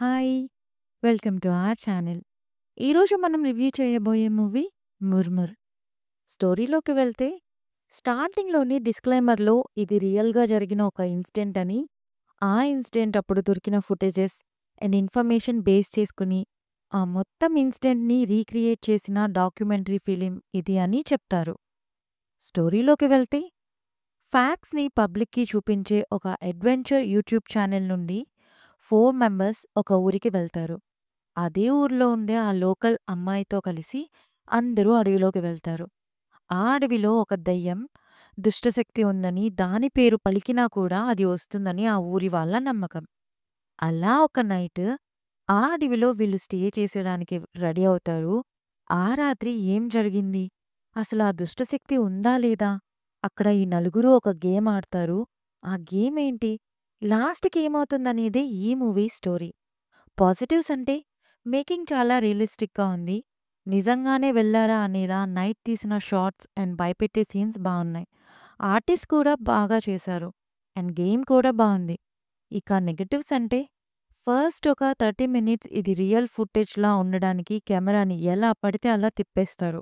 Hi! Welcome to our channel. ఈరోజు మనం review చేయబోయే మూవీ 'ముర్ముర్'. స్టోరీలోకి వెళ్తే స్టార్టింగ్‌లోని డిస్క్లైమర్‌లో ఇది రియల్‌గా జరిగిన ఒక ఇన్సిడెంట్ అని, ఆ ఇన్సిడెంట్ అప్పుడు దొరికిన ఫుటేజెస్ అండ్ ఇన్ఫర్మేషన్ బేస్ చేసుకొని, ఆ మొత్తం ఇన్సిడెంట్‌ని రీక్రియేట్ చేసిన డాక్యుమెంటరీ ఫిల్మ్ ఇది అని చెప్తారు. స్టోరీలోకి వెళ్తే ఫ్యాక్ట్స్‌ని పబ్లిక్‌కి చూపించే ఒక అడ్వెంచర్ యూట్యూబ్ ఛానెల్ నుండి 4 మెంబర్స్ ఒక ఊరికి వెళ్తారు. అదే ఊర్లో ఉండే ఆ లోకల్ అమ్మాయితో కలిసి అందరూ అడవిలోకి వెళ్తారు. ఆ అడవిలో ఒక దెయ్యం, దుష్టశక్తి ఉందని దాని పేరు పలికినా కూడా అది వస్తుందని ఆ ఊరి వాళ్ళ నమ్మకం. అలా ఒక నైట్ ఆ అడవిలో వీళ్ళు స్టే చేసేయడానికి రెడీ అవుతారు. ఆ రాత్రి ఏం జరిగింది? అసలు ఆ దుష్టశక్తి ఉందా లేదా? అక్కడ ఈ నలుగురు ఒక గేమ్ ఆడతారు. ఆ గేమ్ ఏంటి? లాస్ట్‌కి ఏమవుతుందనేదే ఈ మూవీ స్టోరీ. పాజిటివ్స్ అంటే మేకింగ్ చాలా రియలిస్టిక్‌గా ఉంది. నిజంగానే వెళ్లారా అనేలా నైట్ తీసిన షాట్స్ అండ్ భయపెట్టే సీన్స్ బావున్నాయి. ఆర్టిస్ట్ కూడా బాగా చేశారు. అండ్ గేమ్ కూడా బావుంది. ఇక నెగెటివ్స్ అంటే ఫస్ట్ ఒక 30 మినిట్స్ ఇది రియల్ ఫుటేజ్‌లా ఉండడానికి కెమెరాని ఎలా పడితే అలా తిప్పేస్తారు.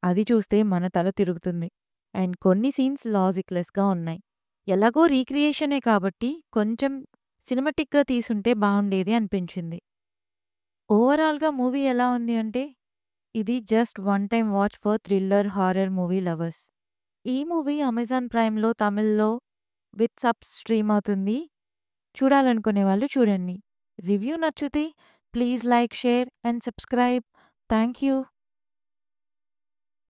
అది చూస్తే మన తల తిరుగుతుంది. అండ్ కొన్ని సీన్స్ లాజిక్‌లెస్‌గా ఉన్నాయి. ఎలాగో రీక్రియేషనే కాబట్టి కొంచెం సినిమాటిక్‌గా తీసుంటే బావుండేది అనిపించింది. ఓవరాల్‌గా మూవీ ఎలా ఉంది అంటే, ఇది just one time watch for thriller, horror movie lovers. ఈ మూవీ అమెజాన్ ప్రైమ్‌లో తమిళ్‌లో విత్ సబ్స్ స్ట్రీమ్ అవుతుంది. చూడాలనుకునే వాళ్ళు చూడండి. రివ్యూ నచ్చితే please like, share and subscribe. Thank you.